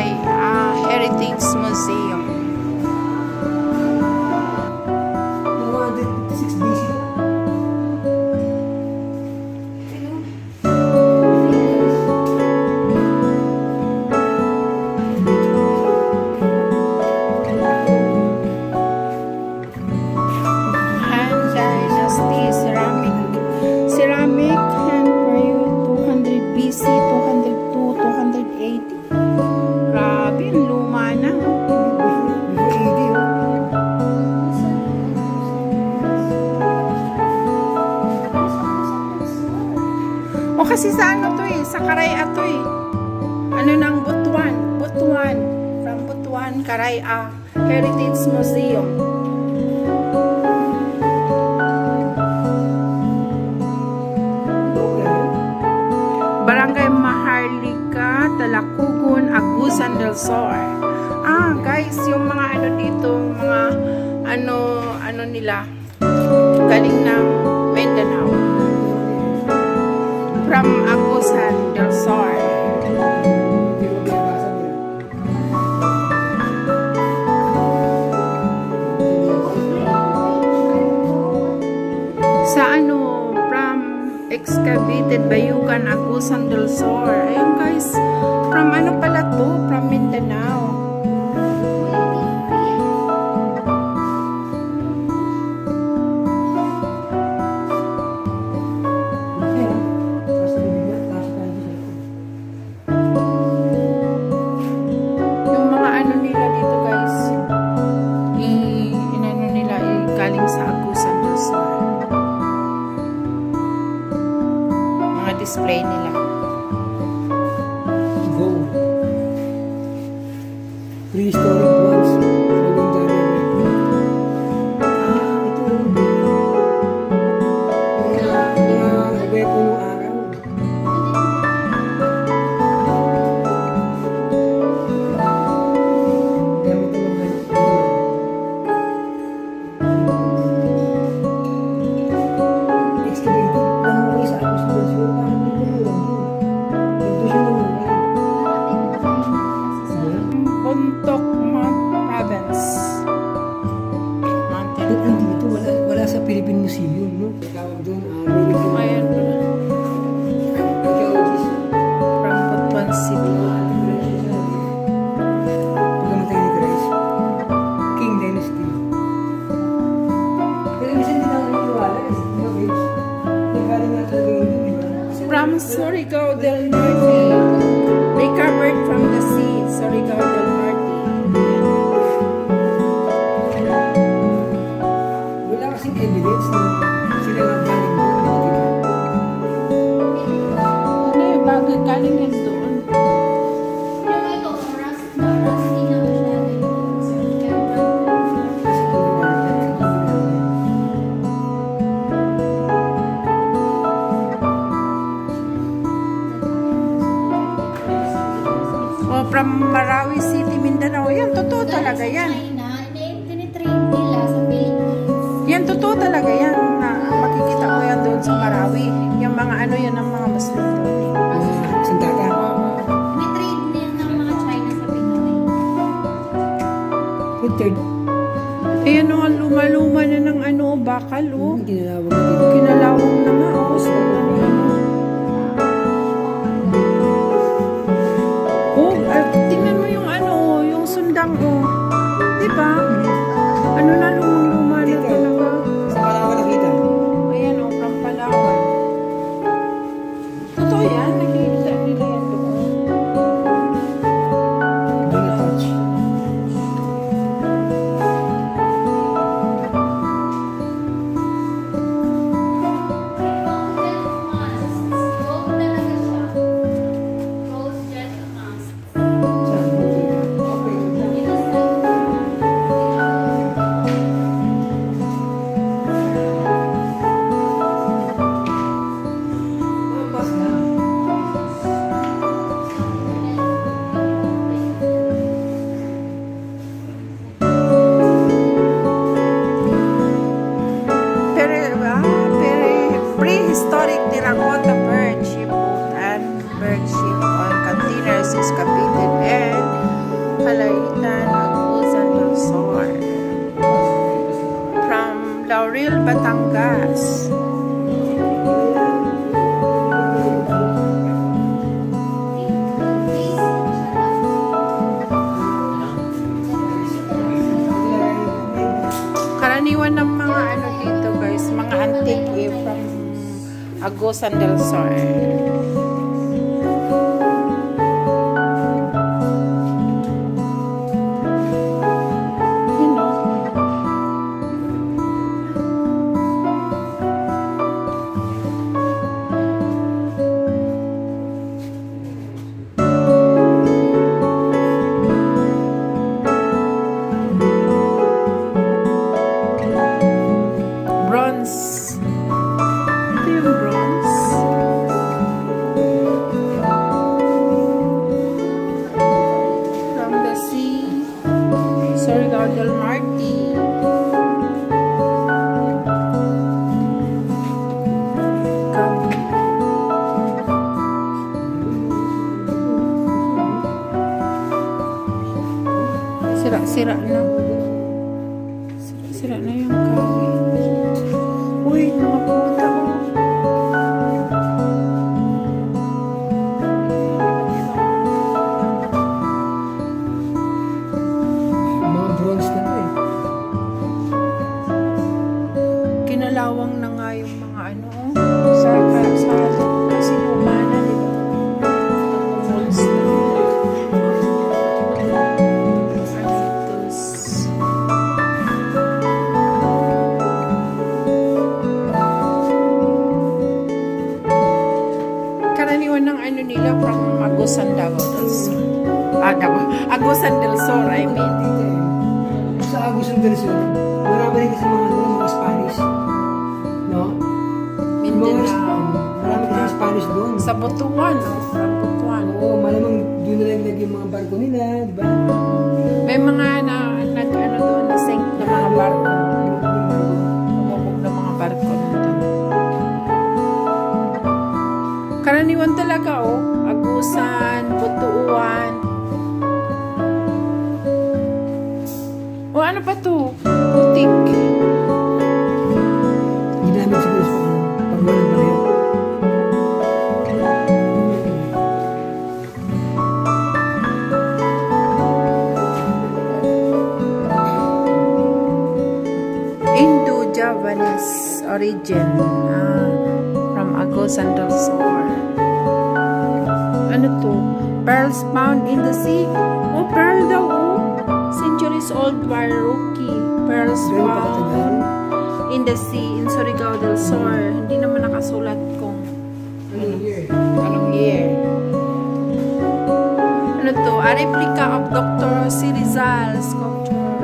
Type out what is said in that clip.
Caray Heritage Museum. O kasi sa ano to eh, sa Caray to eh. Ano ng Butuan, from Butuan, Caray Heritage Museum. Barangay Maharlika, Talacugon, Agusan del Sur. Guys, yung mga ano dito, mga ano nila, galing ng Mindanao. From Agusan del Sur. Sa from excavated Bayugan, Agusan del Sur. Ayun guys, from pala to? From Mindanao. Display nila. Go. Prehistoric ones. Ito. Mga weapon ng araw. Wala sa Philippine Museum, no? Tawag doon, ayan pala. From Butuan City. Pagkamatay ni Grace. King Dynasty. Pero minsan din ako naniniwala, nagaling nga talaga yun, di ba? From Surigao del Norte. Recovered from the sea. Surigao del Norte. Evidence na sila nga galing doon. Ano yung bagay galing yan doon? Yung ito, rusty na masyado. From Marawi City, Mindanao. Yan, totoo talaga yan. Tinitrain nila sa Philippines. Yan, totoo talaga yan. Makikita ko yan doon sa Marawi. Yung mga yan ng mga Muslim doon. Sandata. Tinitrain nila ng mga China sa Pinoy. Third. Ayan ang luma-luma na ng bakal, oh. Kinalawag na dito. Kinalawag na nga, oh. Tingnan mo yung yung sundang, oh. Diba? Ano na lumang-luma na talaga. Sa Palawan nakita. Ayan, oh, from Palawan. Totoo yan, nakikita nila yan doon. Doon na touch. Laurel, Batangas. Karaniwan ng mga ano dito guys, mga antique from Agusan del Sur. Del Marti. Sira-sira na. Sira-sira na yung kami. Uy, mga puta ko. Kinalawang na nga yung mga ano sa kasi humana, di ba? Malls na. Karaniwan ng ano nila from Agusan del Sur. Agusan del Sur, I mean. Sa Agusan del Sur, marami rin kasi mga Spanish. No? Marami kasi Spanish doon. Sa Butuan, no? From Butuan. Oo, malamang doon na lang yung mga barko nila, di ba? May mga nag-ano doon na sink na mga barko. Umubog na mga barko nandun. Karaniwan talaga, oh. Agusan, Butuan. O ano pa to? Putik. Hindi namin siguro sa pagwalan pa rin. Indo-Javanese origin from Agusan del Sur. Ano to? Pearls found in the sea. Oh, pearl daw, oh. Centuries old Waruki. Pearls found in the sea in Surigao del Sur. Hindi naman nakasulat kung anong year. Ano to? A replica of Dr. C. Rizal sculpture.